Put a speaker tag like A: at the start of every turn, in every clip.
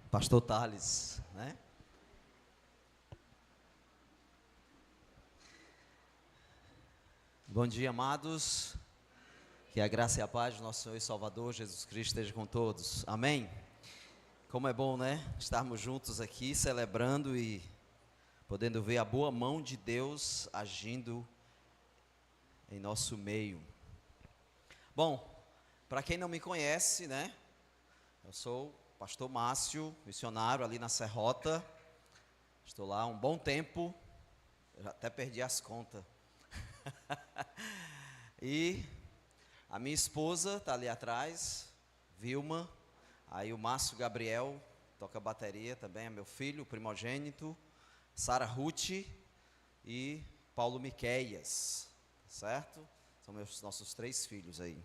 A: Pastor Thales, né? Bom dia, amados. Que a graça e a paz do nosso Senhor e Salvador Jesus Cristo esteja com todos. Amém? Como é bom, né? Estarmos juntos aqui, celebrando e podendo ver a boa mão de Deus agindo em nosso meio. Bom, para quem não me conhece, né? Eu sou o pastor Márcio, missionário ali na Serrota. Estou lá há um bom tempo, eu já até perdi as contas. E a minha esposa está ali atrás, Vilma. Aí o Márcio Gabriel toca bateria também, é meu filho, o primogênito. Sara Ruth e Paulo Miqueias, certo? São nossos 3 filhos aí,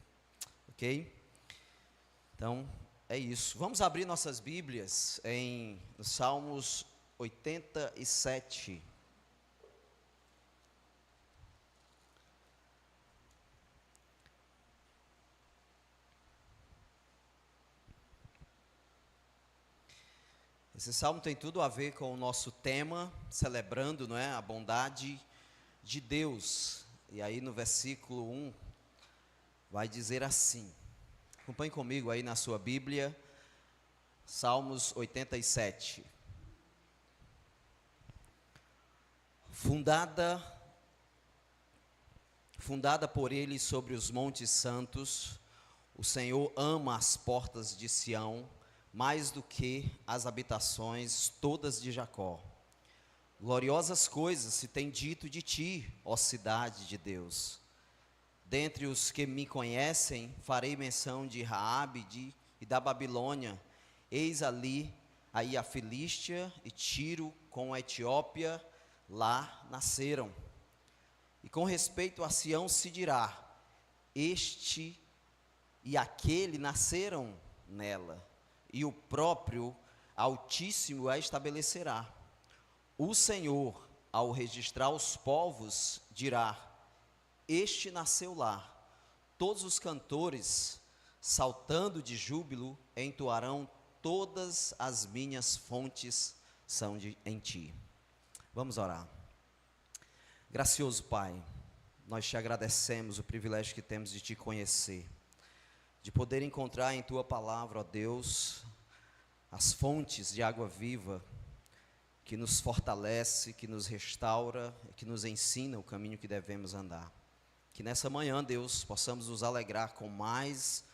A: ok? Então, é isso. Vamos abrir nossas Bíblias em Salmos 87. Esse salmo tem tudo a ver com o nosso tema, celebrando, não é, a bondade de Deus. E aí no versículo 1, vai dizer assim, acompanhe comigo aí na sua Bíblia, Salmos 87. Fundada por ele sobre os montes santos, o Senhor ama as portas de Sião, mais do que as habitações todas de Jacó. Gloriosas coisas se tem dito de ti, ó cidade de Deus. Dentre os que me conhecem, farei menção de Raabe e da Babilônia. Eis aí a Filístia e Tiro com a Etiópia, lá nasceram. E com respeito a Sião se dirá, este e aquele nasceram nela, e o próprio Altíssimo a estabelecerá. O Senhor, ao registrar os povos, dirá, este nasceu lá. Todos os cantores, saltando de júbilo, entoarão, todas as minhas fontes são em ti. Vamos orar. Gracioso Pai, nós te agradecemos o privilégio que temos de te conhecer, de poder encontrar em tua palavra, ó Deus, as fontes de água viva, que nos fortalece, que nos restaura, que nos ensina o caminho que devemos andar. Que nessa manhã, Deus, possamos nos alegrar com mais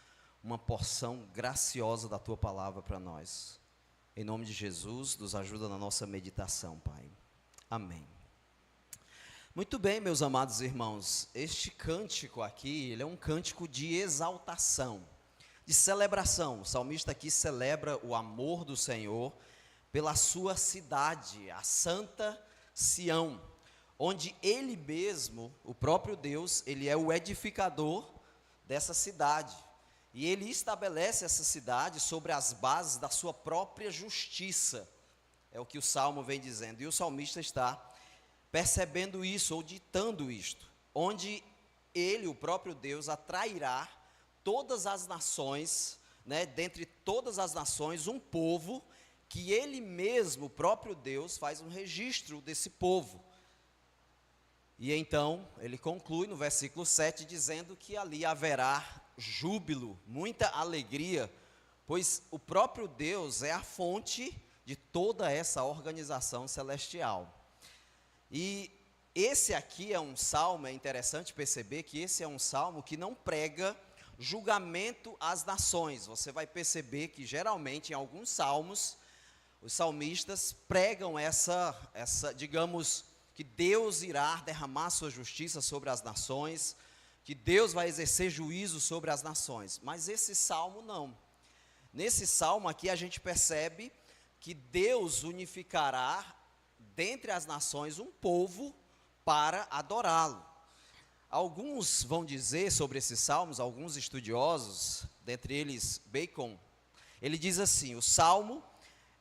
A: uma porção graciosa da tua palavra para nós. Em nome de Jesus, nos ajuda na nossa meditação, Pai. Amém. Muito bem, meus amados irmãos, este cântico aqui, ele é um cântico de exaltação, de celebração. O salmista aqui celebra o amor do Senhor pela sua cidade, a Santa Sião, onde ele mesmo, o próprio Deus, ele é o edificador dessa cidade. E ele estabelece essa cidade sobre as bases da sua própria justiça. É o que o Salmo vem dizendo. E o salmista está percebendo isso, ou ditando isto, onde ele, o próprio Deus, atrairá todas as nações, né, dentre todas as nações, um povo que ele mesmo, o próprio Deus, faz um registro desse povo. E então, ele conclui no versículo 7, dizendo que ali haverá júbilo, muita alegria, pois o próprio Deus é a fonte de toda essa organização celestial. E esse aqui é um salmo, é interessante perceber que esse é um salmo que não prega julgamento às nações. Você vai perceber que geralmente em alguns salmos, os salmistas pregam essa digamos, que Deus irá derramar sua justiça sobre as nações, que Deus vai exercer juízo sobre as nações. Mas esse salmo não. Nesse salmo aqui a gente percebe que Deus unificará dentre as nações um povo para adorá-lo. Alguns vão dizer sobre esses salmos, alguns estudiosos, dentre eles Bacon, ele diz assim, o salmo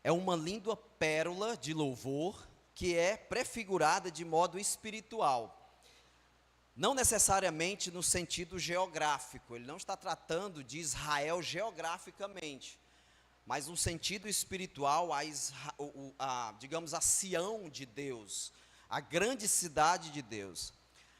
A: é uma língua pérola de louvor que é prefigurada de modo espiritual. Não necessariamente no sentido geográfico, ele não está tratando de Israel geograficamente, mas no sentido espiritual, digamos, a Sião de Deus, a grande cidade de Deus.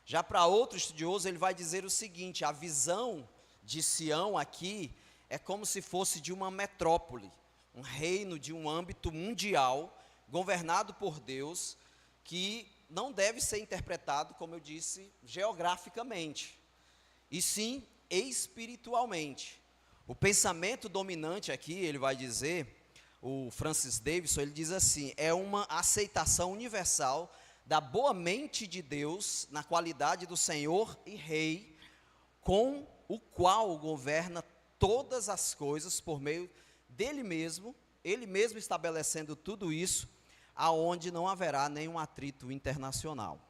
A: Já para outro estudioso, ele vai dizer o seguinte: a visão de Sião aqui é como se fosse de uma metrópole, um reino de um âmbito mundial, governado por Deus, que não deve ser interpretado, como eu disse, geograficamente, e sim espiritualmente. O pensamento dominante aqui, ele vai dizer, o Francis Davidson, ele diz assim: é uma aceitação universal da boa mente de Deus na qualidade do Senhor e Rei, com o qual governa todas as coisas por meio dele mesmo, ele mesmo estabelecendo tudo isso, aonde não haverá nenhum atrito internacional.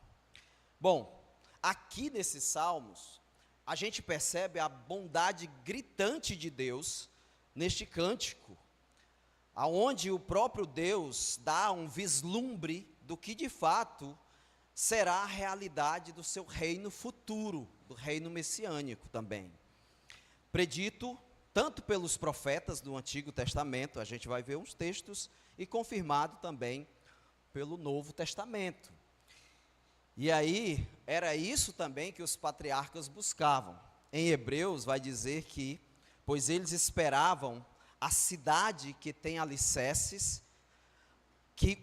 A: Bom, aqui nesses salmos, a gente percebe a bondade gritante de Deus neste cântico, aonde o próprio Deus dá um vislumbre do que de fato será a realidade do seu reino futuro, do reino messiânico também. Predito tanto pelos profetas do Antigo Testamento, a gente vai ver uns textos, e confirmado também pelo Novo Testamento. E aí, era isso também que os patriarcas buscavam. Em Hebreus vai dizer que, pois eles esperavam a cidade que tem alicerces,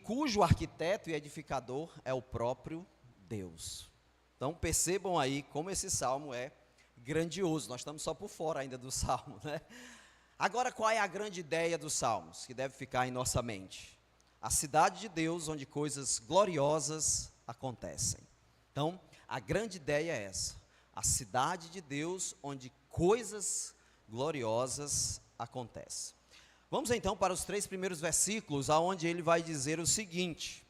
A: cujo arquiteto e edificador é o próprio Deus. Então percebam aí como esse salmo é grandioso. Nós estamos só por fora ainda do salmo, né? Agora, qual é a grande ideia dos salmos, que deve ficar em nossa mente? A cidade de Deus, onde coisas gloriosas acontecem. Então, a grande ideia é essa: a cidade de Deus, onde coisas gloriosas acontecem. Vamos então para os 3 primeiros versículos, aonde ele vai dizer o seguinte: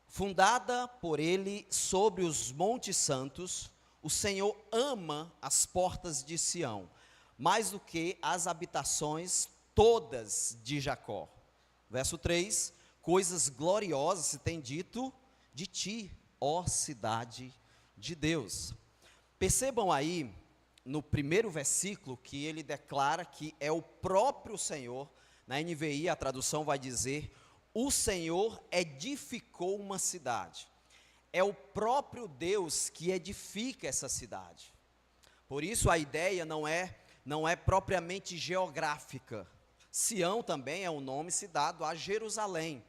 A: fundada por ele sobre os montes santos, o Senhor ama as portas de Sião, mais do que as habitações todas de Jacó. Verso 3, coisas gloriosas se tem dito de ti, ó cidade de Deus. Percebam aí, no primeiro versículo, que ele declara que é o próprio Senhor. Na NVI a tradução vai dizer: o Senhor edificou uma cidade. É o próprio Deus que edifica essa cidade. Por isso a ideia não é propriamente geográfica. Sião também é um nome se dado a Jerusalém.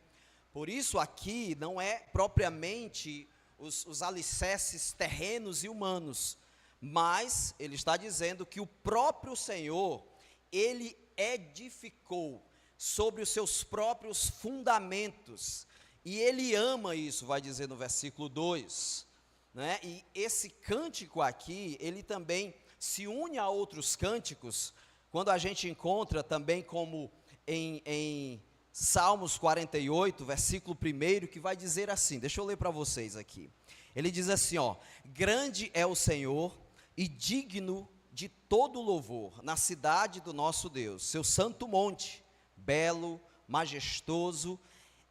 A: Por isso aqui não é propriamente os alicerces terrenos e humanos, mas ele está dizendo que o próprio Senhor, ele edificou sobre os seus próprios fundamentos, e ele ama isso, vai dizer no versículo 2, né? E esse cântico aqui, ele também se une a outros cânticos, quando a gente encontra também como em Salmos 48, versículo 1, que vai dizer assim, deixa eu ler para vocês aqui. Ele diz assim, ó: grande é o Senhor e digno de todo louvor na cidade do nosso Deus, seu santo monte, belo, majestoso,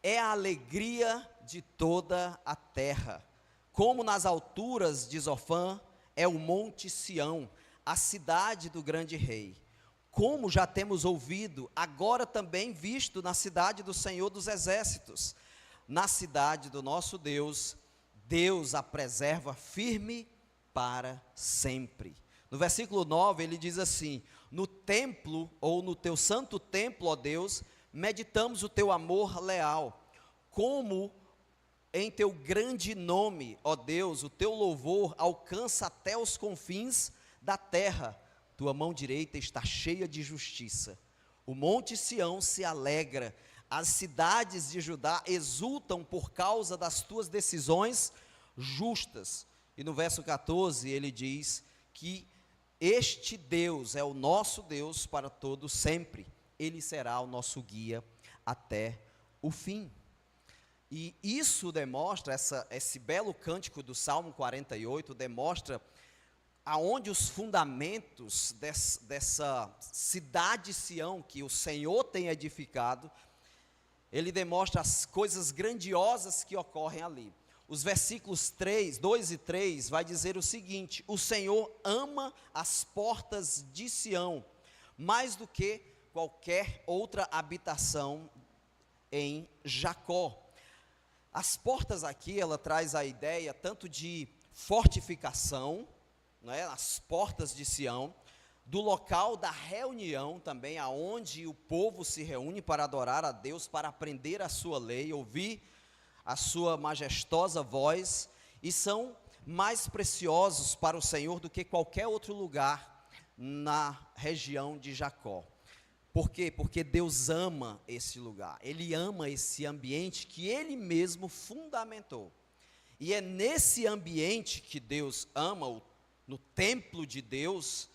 A: é a alegria de toda a terra. Como nas alturas de Zofã é o monte Sião, a cidade do grande rei. Como já temos ouvido, agora também visto na cidade do Senhor dos exércitos, na cidade do nosso Deus, Deus a preserva firme para sempre. No versículo 9 ele diz assim: no templo, ou no teu santo templo, ó Deus, meditamos o teu amor leal. Como em teu grande nome, ó Deus, o teu louvor alcança até os confins da terra. Tua mão direita está cheia de justiça. O monte Sião se alegra, as cidades de Judá exultam por causa das tuas decisões justas. E no verso 14 ele diz que este Deus é o nosso Deus para todo sempre. Ele será o nosso guia até o fim. E isso demonstra, esse belo cântico do Salmo 48, demonstra aonde os fundamentos dessa cidade Sião, que o Senhor tem edificado, ele demonstra as coisas grandiosas que ocorrem ali. Os versículos 2 e 3 vai dizer o seguinte: o Senhor ama as portas de Sião, mais do que qualquer outra habitação em Jacó. As portas aqui, ela traz a ideia tanto de fortificação, né, as portas de Sião, do local da reunião também, aonde o povo se reúne para adorar a Deus, para aprender a sua lei, ouvir a sua majestosa voz, e são mais preciosos para o Senhor do que qualquer outro lugar na região de Jacó. Por quê? Porque Deus ama esse lugar, Ele ama esse ambiente que Ele mesmo fundamentou. E é nesse ambiente que Deus ama, no templo de Deus,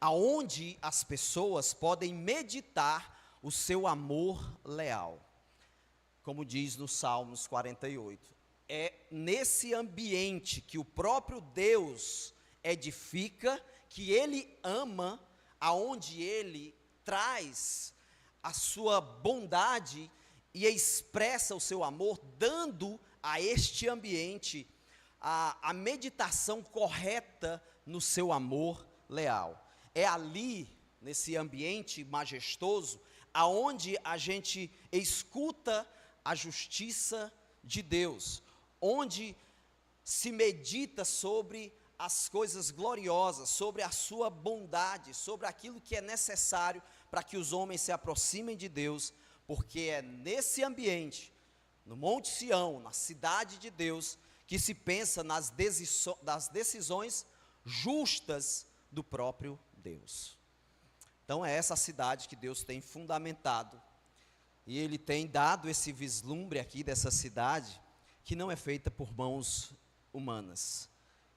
A: aonde as pessoas podem meditar o seu amor leal. Como diz no Salmos 48. É nesse ambiente que o próprio Deus edifica, que Ele ama, aonde Ele traz a sua bondade e expressa o seu amor, dando a este ambiente a meditação correta no seu amor leal. É ali, nesse ambiente majestoso, aonde a gente escuta a justiça de Deus, onde se medita sobre as coisas gloriosas, sobre a sua bondade, sobre aquilo que é necessário para que os homens se aproximem de Deus, porque é nesse ambiente, no Monte Sião, na cidade de Deus, que se pensa nas decisões justas do próprio Deus. Então é essa cidade que Deus tem fundamentado, e Ele tem dado esse vislumbre aqui dessa cidade, que não é feita por mãos humanas,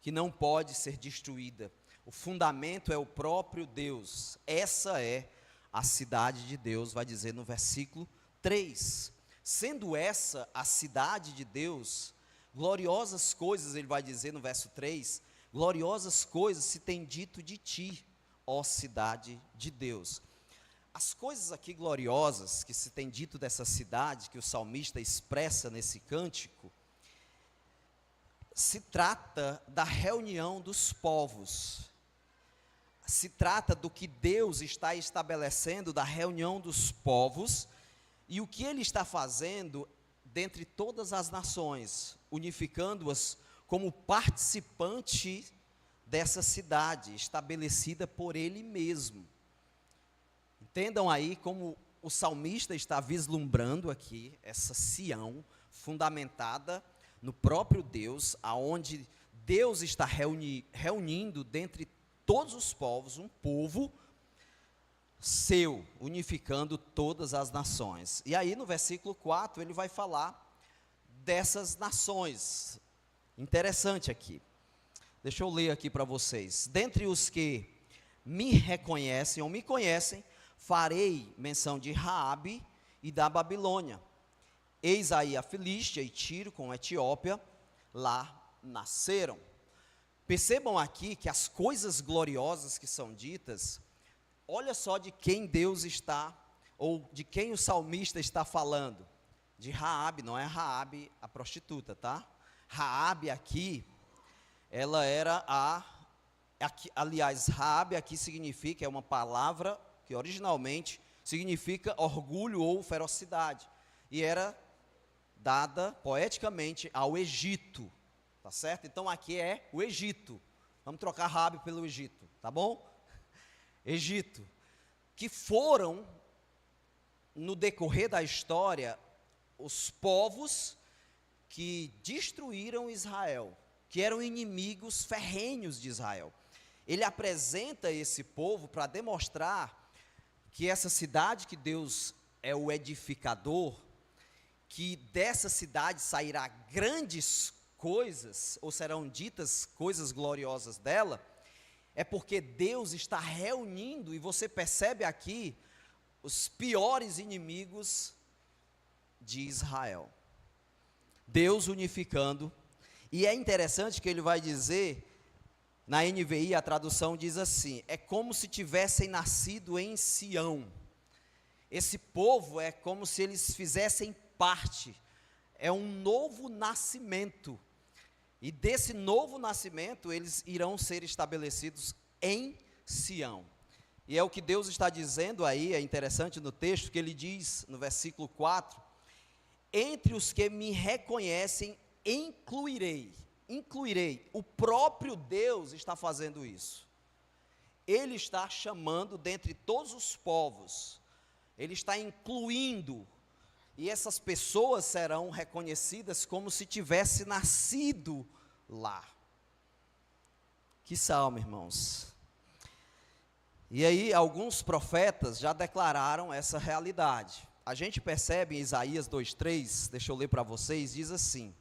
A: que não pode ser destruída. O fundamento é o próprio Deus. Essa é a cidade de Deus, vai dizer no versículo 3. Sendo essa a cidade de Deus, gloriosas coisas, ele vai dizer no verso 3, gloriosas coisas se tem dito de ti, ó cidade de Deus. As coisas aqui gloriosas que se tem dito dessa cidade, que o salmista expressa nesse cântico, se trata da reunião dos povos, se trata do que Deus está estabelecendo, da reunião dos povos, e o que Ele está fazendo dentre todas as nações, unificando-as como participante dessa cidade, estabelecida por Ele mesmo. Entendam aí como o salmista está vislumbrando aqui, essa Sião, fundamentada no próprio Deus, aonde Deus está reunindo dentre todos os povos, um povo seu, unificando todas as nações. E aí no versículo 4 ele vai falar dessas nações. Interessante aqui. Deixa eu ler aqui para vocês. Dentre os que me reconhecem ou me conhecem, farei menção de Raabe e da Babilônia. Eis aí a Filístia e Tiro com a Etiópia, lá nasceram. Percebam aqui que as coisas gloriosas que são ditas, olha só de quem Deus está, ou de quem o salmista está falando. De Raabe, não é Raabe a prostituta, tá? Raabe aqui, ela era aliás, Raabe aqui significa, é uma palavra que originalmente significa orgulho ou ferocidade, e era dada poeticamente ao Egito, tá certo? Então aqui é o Egito, vamos trocar Raabe pelo Egito, tá bom? Egito, que foram, no decorrer da história, os povos que destruíram Israel, que eram inimigos ferrenhos de Israel. Ele apresenta esse povo para demonstrar que essa cidade que Deus é o edificador, que dessa cidade sairá grandes coisas, ou serão ditas coisas gloriosas dela, é porque Deus está reunindo, e você percebe aqui, os piores inimigos de Israel. Deus unificando, e é interessante que ele vai dizer, na NVI a tradução diz assim, é como se tivessem nascido em Sião. Esse povo é como se eles fizessem parte, é um novo nascimento, e desse novo nascimento eles irão ser estabelecidos em Sião. E é o que Deus está dizendo aí, é interessante no texto, que ele diz no versículo 4, entre os que me reconhecem, incluirei. O próprio Deus está fazendo isso. Ele está chamando dentre todos os povos, ele está incluindo, e essas pessoas serão reconhecidas como se tivesse nascido lá. Que salmo, irmãos. E aí, alguns profetas já declararam essa realidade. A gente percebe em Isaías 2:3, deixa eu ler para vocês, diz assim: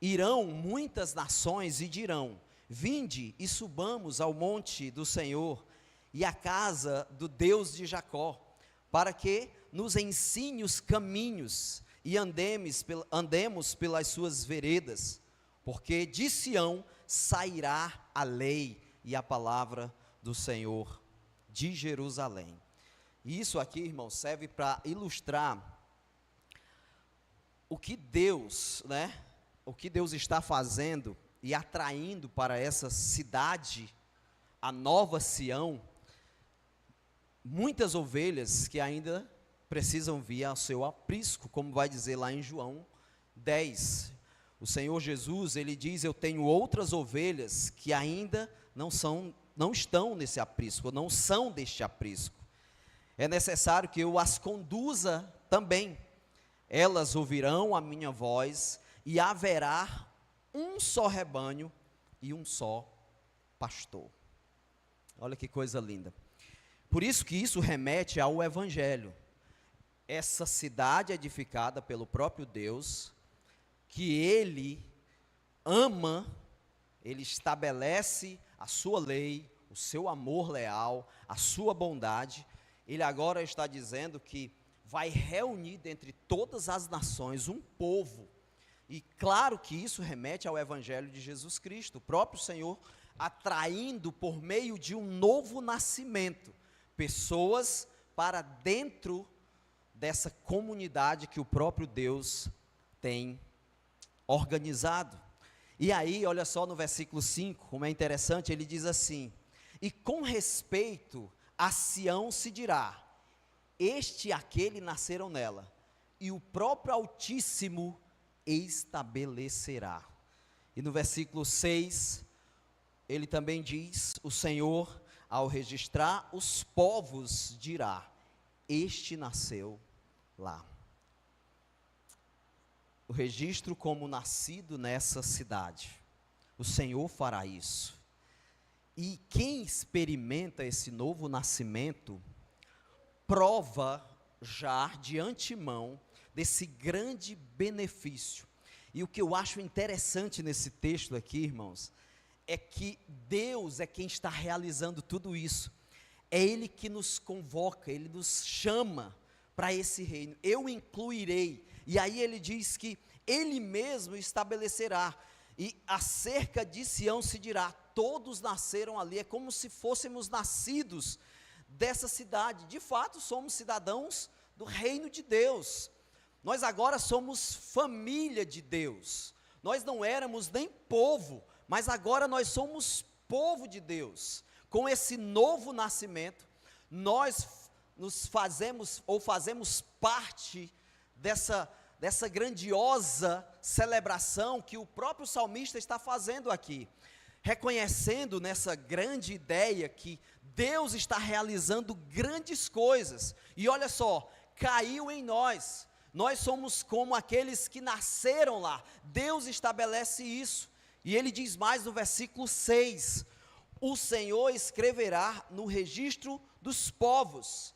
A: irão muitas nações e dirão, vinde e subamos ao monte do Senhor e à casa do Deus de Jacó, para que nos ensine os caminhos e andemos pelas suas veredas, porque de Sião sairá a lei e a palavra do Senhor de Jerusalém. E isso aqui, irmãos, serve para ilustrar o que Deus, o que Deus está fazendo e atraindo para essa cidade, a nova Sião, muitas ovelhas que ainda precisam vir ao seu aprisco, como vai dizer lá em João 10. O Senhor Jesus, ele diz, eu tenho outras ovelhas que ainda não estão nesse aprisco, não são deste aprisco. É necessário que eu as conduza também. Elas ouvirão a minha voz e haverá um só rebanho e um só pastor. Olha que coisa linda. Por isso que isso remete ao Evangelho. Essa cidade edificada pelo próprio Deus, que Ele ama, Ele estabelece a sua lei, o seu amor leal, a sua bondade. Ele agora está dizendo que vai reunir dentre todas as nações um povo. E claro que isso remete ao Evangelho de Jesus Cristo, o próprio Senhor atraindo por meio de um novo nascimento, pessoas para dentro dessa comunidade que o próprio Deus tem organizado. E aí, olha só no versículo 5, como é interessante, ele diz assim: e com respeito a Sião se dirá, este e aquele nasceram nela, e o próprio Altíssimo estabelecerá. E no versículo 6, ele também diz, o Senhor, ao registrar os povos, dirá, este nasceu lá. O registro como nascido nessa cidade, o Senhor fará isso. E quem experimenta esse novo nascimento, prova já de antemão desse grande benefício. E o que eu acho interessante nesse texto aqui, irmãos, é que Deus é quem está realizando tudo isso. É Ele que nos convoca, Ele nos chama para esse reino. Eu incluirei. E aí ele diz que Ele mesmo estabelecerá. E acerca de Sião se dirá, todos nasceram ali. É como se fôssemos nascidos dessa cidade. De fato, somos cidadãos do reino de Deus. Nós agora somos família de Deus. Nós não éramos nem povo, mas agora nós somos povo de Deus. Com esse novo nascimento, nós nos fazemos parte dessa grandiosa celebração que o próprio salmista está fazendo aqui, reconhecendo nessa grande ideia que Deus está realizando grandes coisas. E olha só, caiu em nós. Nós somos como aqueles que nasceram lá. Deus estabelece isso. E ele diz mais no versículo 6, o Senhor escreverá no registro dos povos.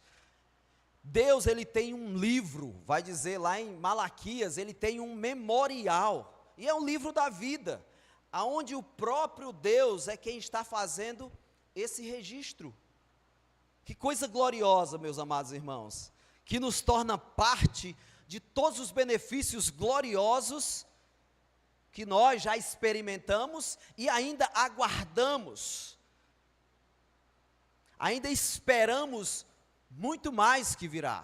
A: Deus, ele tem um livro, vai dizer lá em Malaquias, ele tem um memorial, e é um livro da vida, aonde o próprio Deus é quem está fazendo esse registro. Que coisa gloriosa, meus amados irmãos, que nos torna parte de todos os benefícios gloriosos que nós já experimentamos e ainda aguardamos, ainda esperamos muito mais que virá.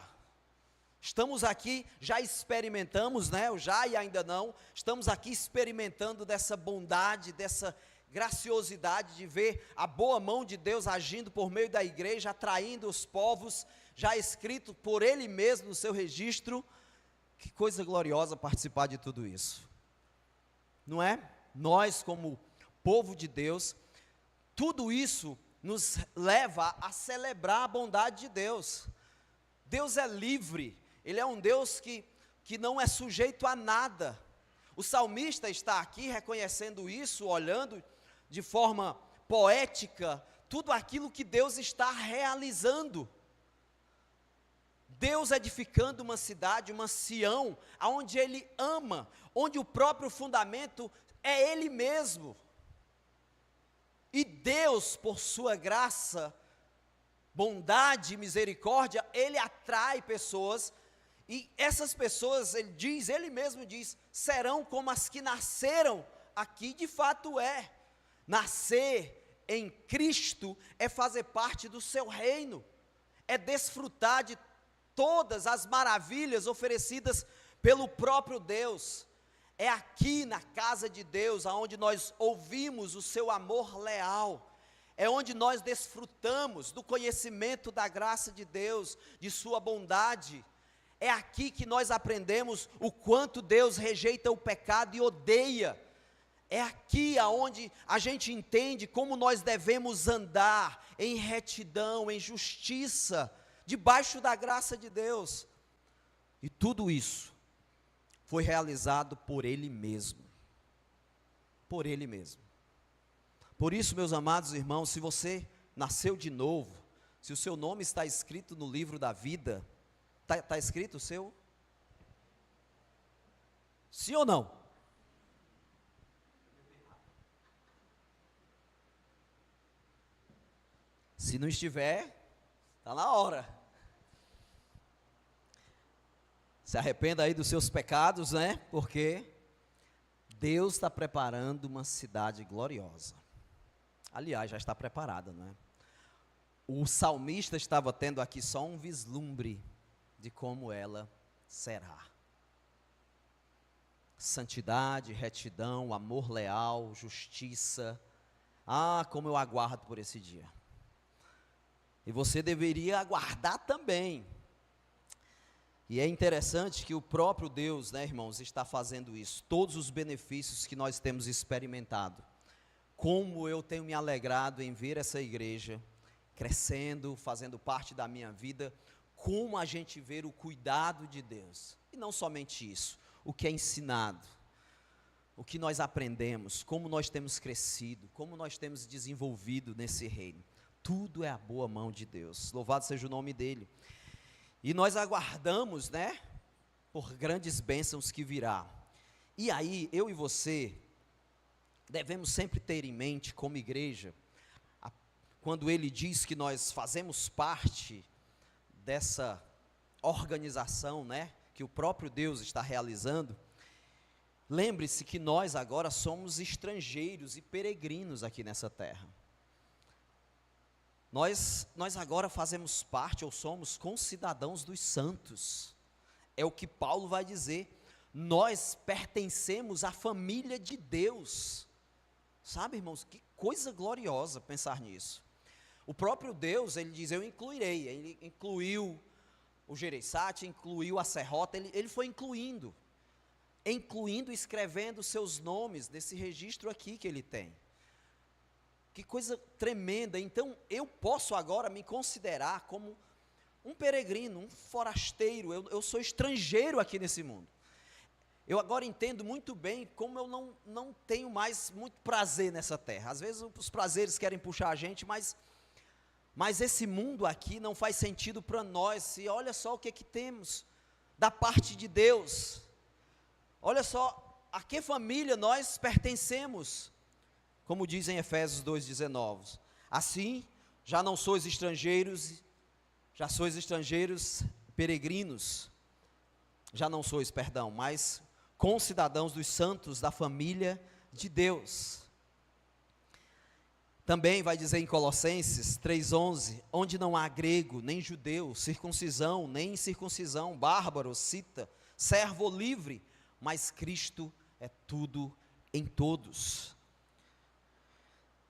A: Estamos aqui, já experimentamos, o já e ainda não, estamos aqui experimentando dessa bondade, dessa graciosidade de ver a boa mão de Deus agindo por meio da igreja, atraindo os povos, já escrito por Ele mesmo no seu registro. Que coisa gloriosa participar de tudo isso, não é? Nós, como povo de Deus, tudo isso nos leva a celebrar a bondade de Deus. Deus é livre, Ele é um Deus que não é sujeito a nada. O salmista está aqui reconhecendo isso, olhando de forma poética tudo aquilo que Deus está realizando. Deus edificando uma cidade, uma Sião, onde Ele ama, onde o próprio fundamento é Ele mesmo. E Deus, por sua graça, bondade e misericórdia, Ele atrai pessoas, e essas pessoas, Ele mesmo diz, serão como as que nasceram aqui. De fato é, nascer em Cristo é fazer parte do seu reino, é desfrutar de todas as maravilhas oferecidas pelo próprio Deus. É aqui na casa de Deus, aonde nós ouvimos o seu amor leal, é onde nós desfrutamos do conhecimento da graça de Deus, de sua bondade. É aqui que nós aprendemos o quanto Deus rejeita o pecado e odeia. É aqui aonde a gente entende como nós devemos andar em retidão, em justiça, debaixo da graça de Deus. E tudo isso foi realizado por Ele mesmo. Por Ele mesmo. Por isso, meus amados irmãos, se você nasceu de novo, se o seu nome está escrito no livro da vida, está escrito o seu? Sim ou não? Se não estiver, está na hora. Se arrependa aí dos seus pecados, né? Porque Deus está preparando uma cidade gloriosa. Aliás, já está preparada, não é? O salmista estava tendo aqui só um vislumbre de como ela será. Santidade, retidão, amor leal, justiça. Ah, como eu aguardo por esse dia. E você deveria aguardar também. E é interessante que o próprio Deus, né, irmãos, está fazendo isso. Todos os benefícios que nós temos experimentado. Como eu tenho me alegrado em ver essa igreja crescendo, fazendo parte da minha vida. Como a gente vê o cuidado de Deus. E não somente isso, o que é ensinado. O que nós aprendemos, como nós temos crescido, como nós temos desenvolvido nesse reino. Tudo é a boa mão de Deus. Louvado seja o nome dEle. E nós aguardamos, né, por grandes bênçãos que virá. E aí, eu e você, devemos sempre ter em mente, como igreja, quando Ele diz que nós fazemos parte dessa organização, né, que o próprio Deus está realizando, lembre-se que nós agora somos estrangeiros e peregrinos aqui nessa terra. Nós agora fazemos parte, ou somos concidadãos dos santos, é o que Paulo vai dizer, nós pertencemos à família de Deus, sabe, irmãos, que coisa gloriosa pensar nisso. O próprio Deus, Ele diz, eu incluirei, Ele incluiu o Gereissati, incluiu a Serrota, Ele foi incluindo, escrevendo seus nomes nesse registro aqui que Ele tem. Que coisa tremenda. Então eu posso agora me considerar como um peregrino, um forasteiro, eu sou estrangeiro aqui nesse mundo. Eu agora entendo muito bem como eu não tenho mais muito prazer nessa terra. Às vezes os prazeres querem puxar a gente, mas esse mundo aqui não faz sentido para nós. E olha só o que temos da parte de Deus. Olha só a que família nós pertencemos. Como diz em Efésios 2,19, assim, já não sois estrangeiros, já sois estrangeiros peregrinos, já não sois, perdão, mas concidadãos dos santos da família de Deus. Também vai dizer em Colossenses 3,11, onde não há grego, nem judeu, circuncisão, nem incircuncisão, bárbaro, cita, servo ou livre, mas Cristo é tudo em todos.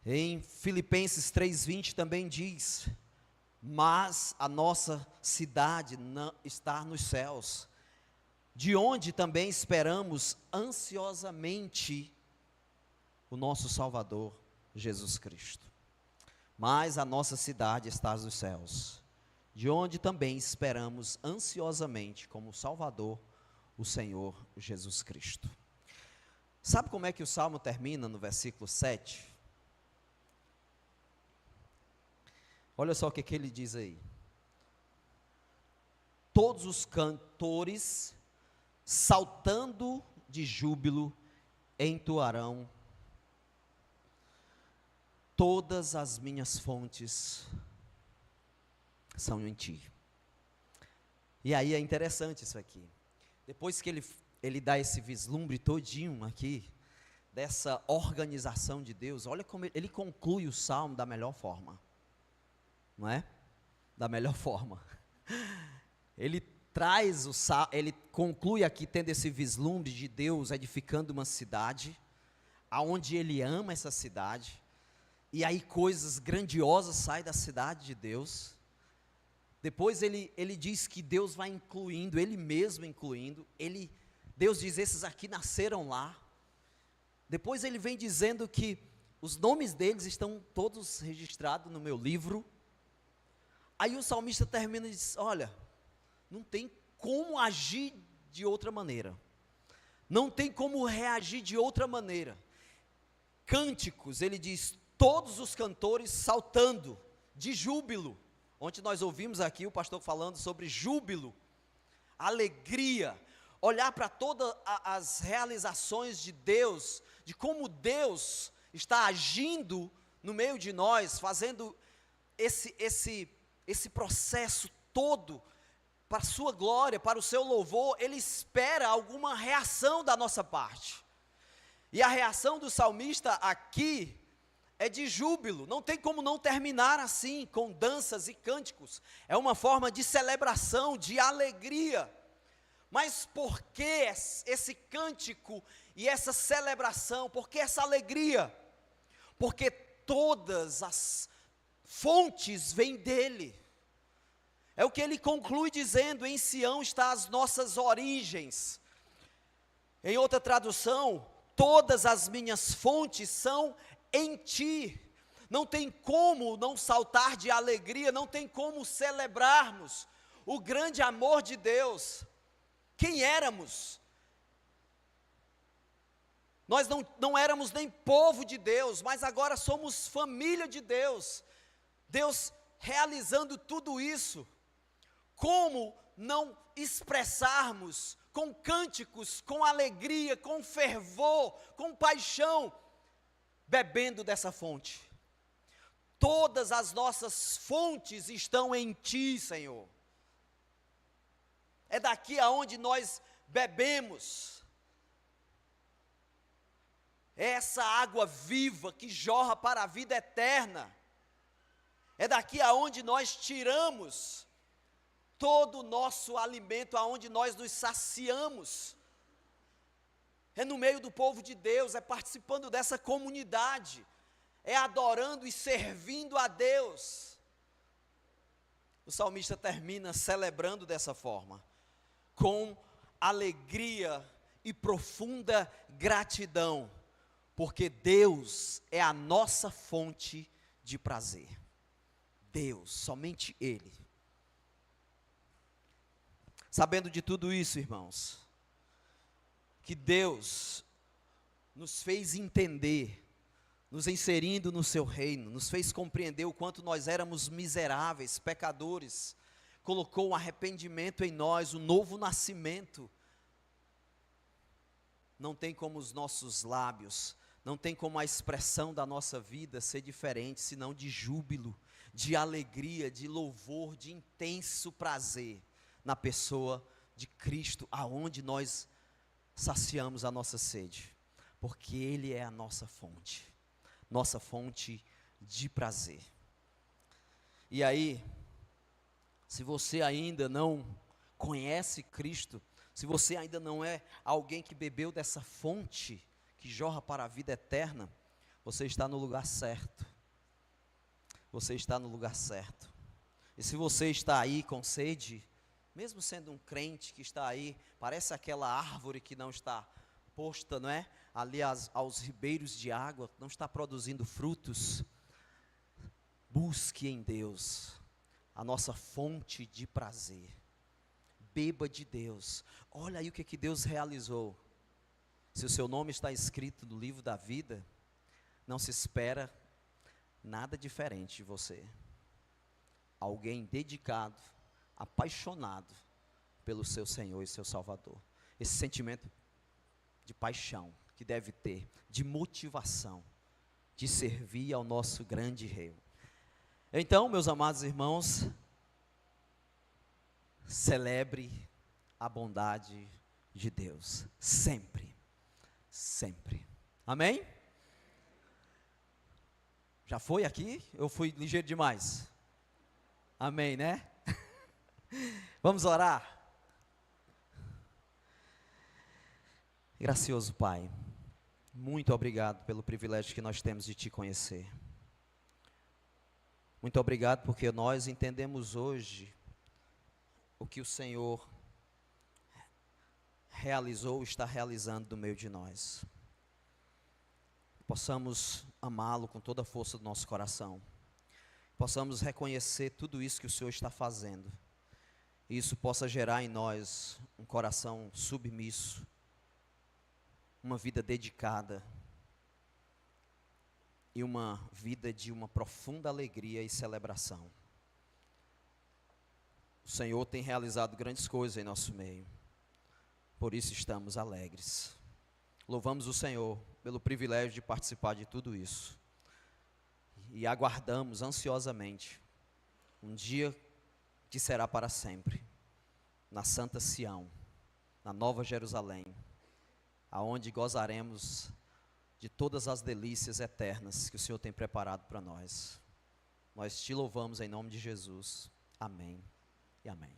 A: Em Filipenses 3:20 também diz: mas a nossa cidade não está nos céus, de onde também esperamos ansiosamente o nosso Salvador, Jesus Cristo. Mas a nossa cidade está nos céus, de onde também esperamos ansiosamente como Salvador, o Senhor Jesus Cristo. Sabe como é que o Salmo termina no versículo 7? Olha só o que ele diz aí. Todos os cantores, saltando de júbilo, entoarão: todas as minhas fontes são em ti. E aí é interessante isso aqui. Depois que ele dá esse vislumbre todinho aqui, dessa organização de Deus, olha como ele conclui o Salmo da melhor forma. Não é? Da melhor forma. Ele conclui aqui tendo esse vislumbre de Deus edificando uma cidade, aonde ele ama essa cidade, e aí coisas grandiosas saem da cidade de Deus. Depois ele diz que Deus vai incluindo, ele mesmo incluindo, Deus diz: esses aqui nasceram lá. Depois ele vem dizendo que os nomes deles estão todos registrados no meu livro. Aí o salmista termina e diz: olha, não tem como agir de outra maneira, não tem como reagir de outra maneira. Cânticos, ele diz, todos os cantores saltando de júbilo. Ontem nós ouvimos aqui o pastor falando sobre júbilo, alegria, olhar para todas as realizações de Deus, de como Deus está agindo no meio de nós, fazendo esse processo todo para a sua glória, para o seu louvor. Ele espera alguma reação da nossa parte, e a reação do salmista aqui é de júbilo. Não tem como não terminar assim, com danças e cânticos. É uma forma de celebração, de alegria. Mas por que esse cântico e essa celebração? Por que essa alegria? Porque todas as fontes vêm dele. É o que ele conclui dizendo: em Sião está as nossas origens. Em outra tradução, todas as minhas fontes são em ti. Não tem como não saltar de alegria, não tem como celebrarmos o grande amor de Deus. Quem éramos? Nós não éramos nem povo de Deus, mas agora somos família de Deus. Deus realizando tudo isso. Como não expressarmos com cânticos, com alegria, com fervor, com paixão, bebendo dessa fonte? Todas as nossas fontes estão em ti, Senhor. É daqui aonde nós bebemos. É essa água viva que jorra para a vida eterna. É daqui aonde nós tiramos todo o nosso alimento, aonde nós nos saciamos. É no meio do povo de Deus, é participando dessa comunidade, é adorando e servindo a Deus. O salmista termina celebrando dessa forma, com alegria e profunda gratidão, porque Deus é a nossa fonte de prazer. Deus, somente Ele. Sabendo de tudo isso, irmãos, que Deus nos fez entender, nos inserindo no seu reino, nos fez compreender o quanto nós éramos miseráveis, pecadores, colocou um arrependimento em nós, um novo nascimento. Não tem como os nossos lábios, não tem como a expressão da nossa vida ser diferente, senão de júbilo, de alegria, de louvor, de intenso prazer na pessoa de Cristo, aonde nós saciamos a nossa sede, porque Ele é a nossa fonte de prazer. E aí, se você ainda não conhece Cristo, se você ainda não é alguém que bebeu dessa fonte que jorra para a vida eterna, Você está no lugar certo. Você está no lugar certo. E se você está aí com sede, mesmo sendo um crente que está aí, parece aquela árvore que não está posta, não é? Ali aos ribeiros de água, não está produzindo frutos. Busque em Deus a nossa fonte de prazer. Beba de Deus. Olha aí o que Deus realizou. Se o seu nome está escrito no livro da vida, não se espera nada diferente de você. Alguém dedicado, apaixonado pelo seu Senhor e seu Salvador. Esse sentimento de paixão que deve ter, de motivação, de servir ao nosso grande Rei. Então, meus amados irmãos, celebre a bondade de Deus, sempre, sempre. Amém? Já foi aqui? Eu fui ligeiro demais? Amém, né? Vamos orar? Gracioso Pai, muito obrigado pelo privilégio que nós temos de Te conhecer. Muito obrigado porque nós entendemos hoje o que o Senhor realizou, está realizando no meio de nós. Possamos amá-lo com toda a força do nosso coração. Possamos reconhecer tudo isso que o Senhor está fazendo. E isso possa gerar em nós um coração submisso, uma vida dedicada e uma vida de uma profunda alegria e celebração. O Senhor tem realizado grandes coisas em nosso meio, por isso estamos alegres. Louvamos o Senhor pelo privilégio de participar de tudo isso e aguardamos ansiosamente um dia que será para sempre, na Santa Sião, na Nova Jerusalém, aonde gozaremos de todas as delícias eternas que o Senhor tem preparado para nós. Nós te louvamos em nome de Jesus. Amém e amém.